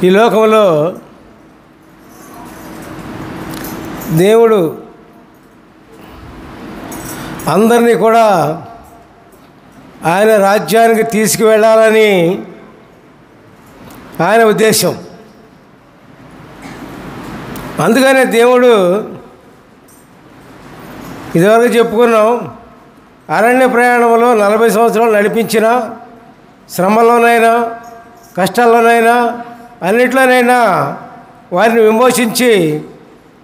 ఈ లోకంలో దేవుడు అందరినీ కూడా ఆయన రాజ్యానికి తీసుకువెళ్ళాలని ఆయన ఉద్దేశం. అందుకనే దేవుడు ఇదివరకు చెప్పుకున్నాం, అరణ్య ప్రయాణంలో 40 సంవత్సరాలు నడిపించిన, శ్రమలోనైనా కష్టాల్లోనైనా అన్నిట్లోనైనా వారిని విమోచించి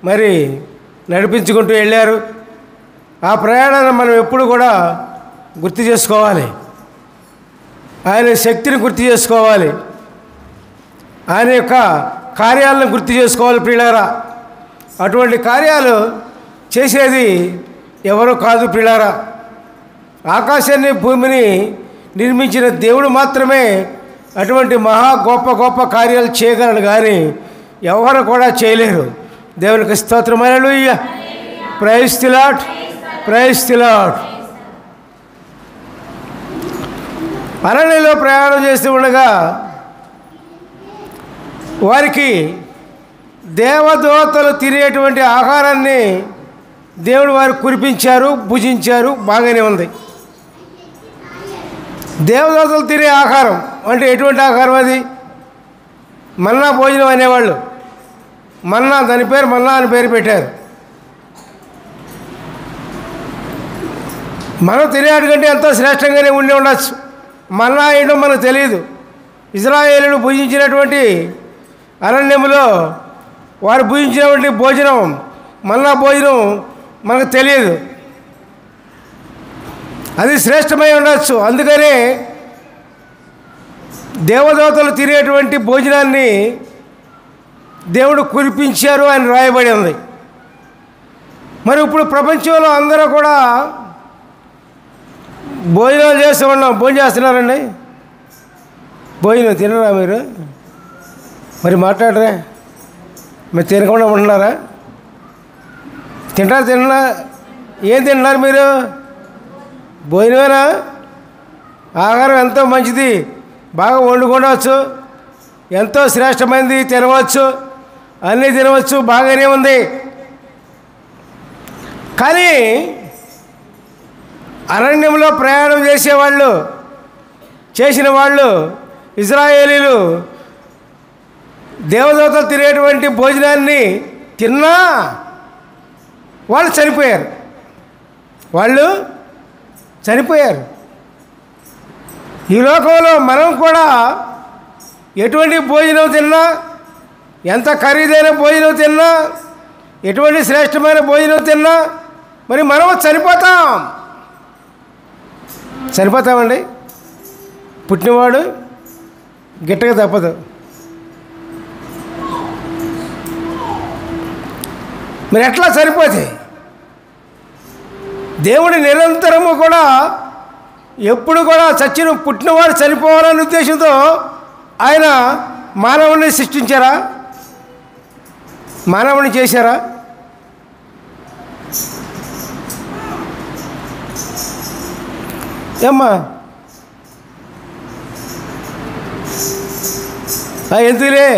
మరి నడిపించుకుంటూ వెళ్ళారు. ఆ ప్రయాణాన్ని మనం ఎప్పుడు కూడా గుర్తు చేసుకోవాలి. ఆయన శక్తిని గుర్తు చేసుకోవాలి. ఆయన యొక్క కార్యాలను గుర్తు చేసుకోవాలి ప్రియులారా. అటువంటి కార్యాలు చేసేది ఎవరో కాదు ప్రియులారా. ఆకాశాన్ని భూమిని నిర్మించిన దేవుడు మాత్రమే అటువంటి మహా గొప్ప గొప్ప కార్యాలు చేయగలడు, కానీ ఎవరు కూడా చేయలేరు. దేవునికి స్తోత్రం. Hallelujah. Praise the Lord, praise the Lord. అరణ్యంలో ప్రయాణం చేస్తూ ఉండగా వారికి దేవదూతలు తినేటువంటి ఆహారాన్ని దేవుడు వారు కురిపించారు, భుజించారు. బాగానే ఉంది. దేవదూతలు తినే ఆహారం అంటే ఎటువంటి ఆహారం అది? మన్నా భోజనం అనేవాళ్ళు. మన్నా, దాని పేరు మన్నా అని పేరు పెట్టారు. మనం తినేటికంటే ఎంతో శ్రేష్టంగానే ఉండి ఉండొచ్చు. మన్నా ఏంటో మనకు తెలియదు. ఇశ్రాయేలును భుజించినటువంటి అరణ్యములో వారు భుజించినటువంటి భోజనం, మన్నా భోజనం మనకు తెలియదు. అది శ్రేష్టమై ఉండొచ్చు. అందుకనే దేవదూతలు తినేటువంటి భోజనాన్ని దేవుడు కురిపించారు అని రాయబడి ఉంది. మరి ఇప్పుడు ప్రపంచంలో అందరూ కూడా భోజనాలు చేస్తూ ఉన్నాం. భోజనం చేస్తున్నారండి? భోజనం తినరా మీరు? మరి మాట్లాడరా? మీరు తినకుండా ఉంటున్నారా? తిన్నా ఏం తింటున్నారు మీరు? భోజనమేనా? ఆహారం ఎంతో మంచిది, బాగా వండుకోవచ్చు, ఎంతో శ్రేష్టమైనది, తినవచ్చు, అన్నీ తినవచ్చు, బాగానే ఉంది. కానీ అరణ్యంలో ప్రయాణం చేసిన వాళ్ళు ఇశ్రాయేలీలు దేవదూతలు తినేటువంటి భోజనాన్ని తిన్నా వాళ్ళు చనిపోయారు. ఈ లోకంలో మనం కూడా ఎటువంటి భోజనం తిన్నా, ఎంత ఖరీదైన భోజనం తిన్నా, ఎటువంటి శ్రేష్టమైన భోజనం తిన్నా మరి మనం చనిపోతామండి. పుట్టినవాడు గిట్టక తప్పదు. మరి ఎట్లా సరిపోతే? దేవుడు నిరంతరము కూడా ఎప్పుడు కూడా పుట్టినవాడు చనిపోవాలనే ఉద్దేశంతో ఆయన మానవుని సృష్టించారా? మానవుని చేశారా? ఏమ్మా ఎందుకులే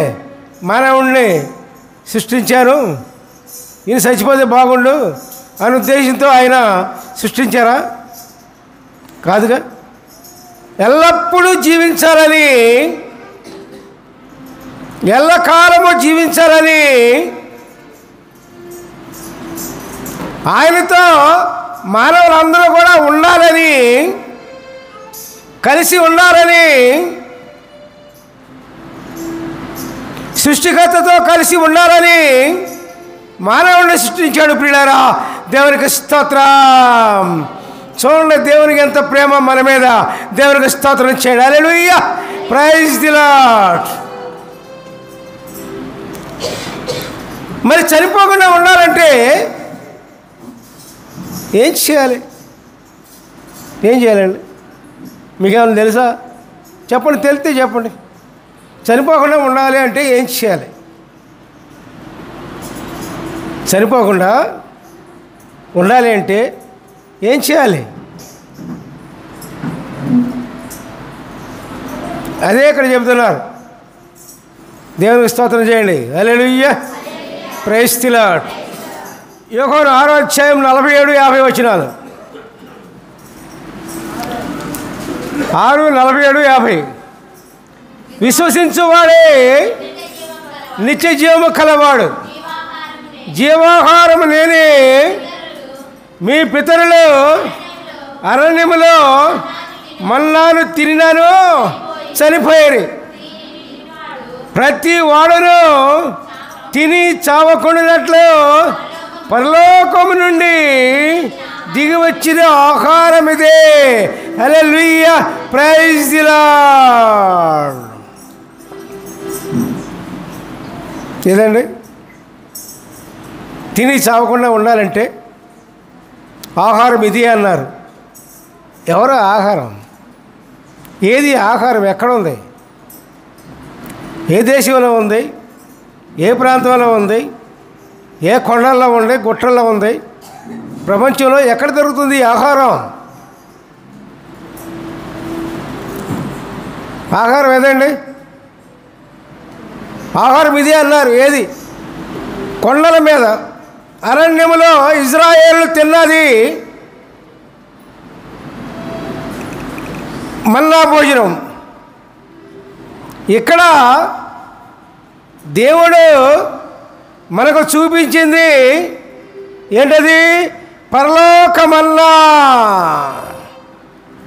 మానవుణ్ణి సృష్టించాను, ఈయన చచ్చిపోతే బాగుండు అనే ఉద్దేశంతో ఆయన సృష్టించారా? కాదుగా. ఎల్లప్పుడూ జీవించాలని, ఎల్లకాలము జీవించాలని, ఆయనతో మానవులందరూ కూడా ఉండాలని, కలిసి ఉండాలని, సృష్టికర్తతో కలిసి ఉండాలని మానవుడిని సృష్టించాడు ప్రియులారా. దేవునికి స్తోత్రం. చూడండి దేవునికి ఎంత ప్రేమ మన మీద. దేవునికి స్తోత్రం చేయండి. హల్లెలూయా. Praise the Lord. మరి చనిపోకుండా ఉండాలంటే ఏం చేయాలండి? మీకేమైనా తెలుసా? చెప్పండి, తెలిస్తే చెప్పండి. చనిపోకుండా ఉండాలి అంటే ఏం చేయాలి? చనిపోకుండా ఉండాలి అంటే ఏం చేయాలి? అదే ఇక్కడ చెబుతున్నారు. దేవునికి స్తోత్రం చేయండి. Hallelujah, praise the lord. యోహాను 6వ అధ్యాయం 47-50 వచనాలు. 6:47-50. విశ్వసించువాడే నిత్య జీవము కలవాడు, జీవాహారము నేనే. మీ పితరులు అరణ్యములో మన్నాను తిన్నాను చనిపోయారు. ప్రతి వాడును తిని చావకుండానట్లు పరలోకము నుండి దిగి వచ్చిన ఆహారం ఇదే. హల్లెలూయా, ప్రైజ్ ది లార్డ్. ఏదండి, తిని చావకుండా ఉండాలంటే ఆహారం ఇది అన్నారు. ఎవరు ఆహారం? ఏది ఆహారం? ఎక్కడ ఉంది? ఏ దేశంలో ఉంది? ఏ ప్రాంతంలో ఉంది? ఏ కొండల్లో ఉంది? గుట్టల్లో ఉంది? ప్రపంచంలో ఎక్కడ దొరుకుతుంది ఆహారం? ఆహారం ఏదండి? ఆహారం ఇదే అన్నారు. ఏది? కొండల మీద అరణ్యములో ఇజ్రాయేలు తిన్నది మన్నా భోజనం. ఇక్కడ దేవుడు మనకు చూపించింది ఏంటది? పరలోకమన్నా.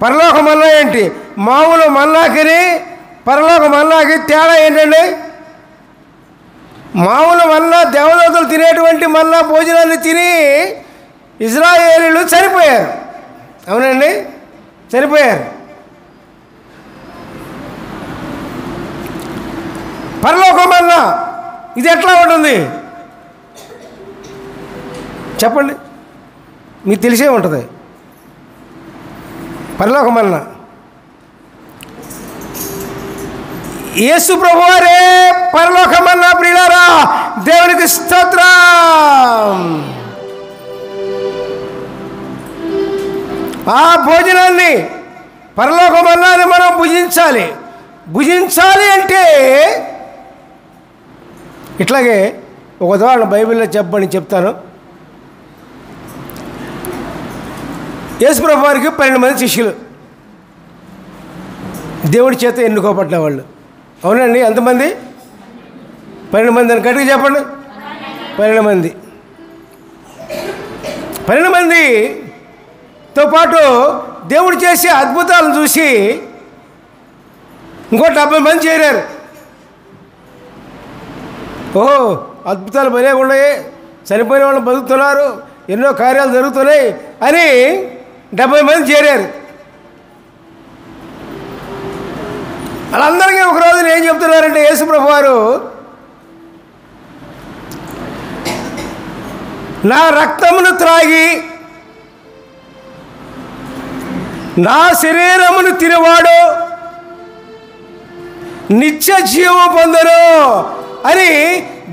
పరలోకమన్నా ఏంటి? మామూలు మన్నాకి పరలోక మన్నాకి తేడా ఏంటండి? మామూలు మన్నా దేవదూతలు తినేటువంటి మన్నా భోజనాన్ని తిని ఇజ్రాయేలీలు చనిపోయారు. అవునండి, చనిపోయారు. పరలోకమన్నా ఇది ఎట్లా ఉంటుంది చెప్పండి, మీకు తెలిసే ఉంటుంది. పరలోకమన్నా యేసు ప్రభువారే పరలోకమన్నా. ప్రియులారా, దేవునికి స్తోత్రం. ఆ భోజనాన్ని పరలోకమన్నాన్ని మనం భుజించాలి. భుజించాలి అంటే ఇట్లాగే ఒక ఉదాహరణ బైబిల్లో చెప్పని చెప్తాను. యేసు ప్రభువు వారికి 12 మంది శిష్యులు, దేవుడి చేత ఎన్నుకోబడ్డ వాళ్ళు. అవునండి, ఎంతమంది? 12 మంది అని గట్టిగా చెప్పండి. 12 మంది. 12 మందితో పాటు దేవుడు చేసే అద్భుతాలను చూసి ఇంకో 70 మంది చేరారు. ఓహో, అద్భుతాలు భలే ఉన్నాయి, చనిపోయిన వాళ్ళు బతుకుతున్నారు, ఎన్నో కార్యాలు జరుగుతున్నాయి అని 70 మంది చేరారు. వాళ్ళందరికీ ఒక రోజున ఏం చెప్తున్నారంటే యేసు ప్రభు వారు, నా రక్తమును త్రాగి నా శరీరమును తినవాడు నిత్య జీవం పొందరు అని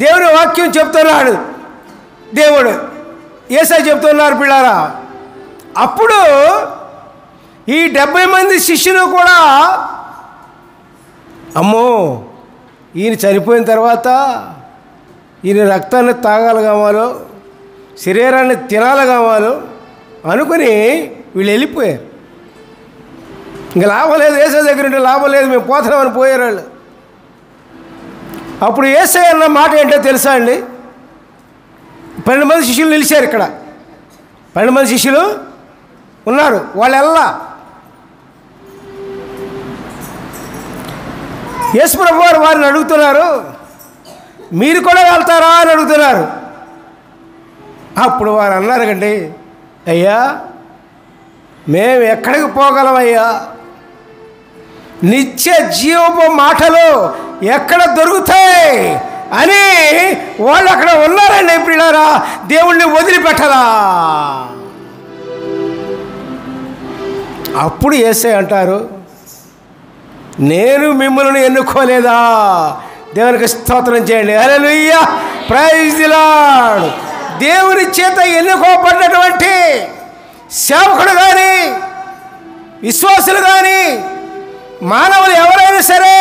దేవుని వాక్యం చెప్తున్నాడు. దేవుడు యేసయ్య చెప్తున్నారు. పిల్లారా, అప్పుడు ఈ 70 మంది శిష్యులు కూడా, అమ్మో ఈయన చనిపోయిన తర్వాత ఈయన రక్తాన్ని తాగాలి కావాలో, శరీరాన్ని తినాలి కావాలో అనుకుని వీళ్ళు వెళ్ళిపోయారు. ఇంకా లాభం లేదు, యేసయ్య దగ్గర ఉంటే లాభం లేదు, మేము పోతున్నామని పోయారు వాళ్ళు. అప్పుడు యేసయ్య అన్న మాట ఏంటో తెలుసా అండి? 12 మంది శిష్యులు నిలిచారు. ఇక్కడ 12 మంది శిష్యులు ఉన్నారు. వాళ్ళెల్లా యేసు ప్రభు వారు వారిని అడుగుతున్నారు, మీరు కూడా వెళ్తారా అని అడుగుతున్నారు. అప్పుడు వారు అన్నారు కండి, అయ్యా మేము ఎక్కడికి పోగలమయ్యా? నిత్య జీవపు మాటలు ఎక్కడ దొరుకుతాయి అని వాళ్ళు అక్కడ ఉన్నారండి. పిల్లారా, దేవుణ్ణి వదిలిపెట్టరా? అప్పుడు యేసయ్య అంటారు, నేను మిమ్మల్ని ఎన్నుకోలేదా? దేవునికి స్తోత్రం చేయండి. Hallelujah, praise the lord. దేవుని చేత ఎన్నుకోబడినటువంటి సేవకుడు కానీ, విశ్వాసులు కానీ, మానవులు ఎవరైనా సరే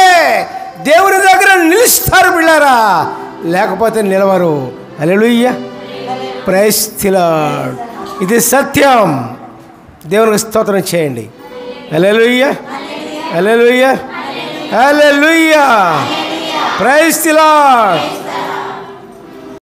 దేవుని దగ్గర నిలుస్తారు బిళ్ళారా, లేకపోతే నిలవరు. హల్లెలూయా, ప్రైజ్ ది లార్డ్. ఇది సత్యం. దేవునికి స్తోత్రం చేయండి. హల్లెలూయా, హల్లెలూయా, హల్లెలూయా, ప్రైజ్ ది లార్డ్.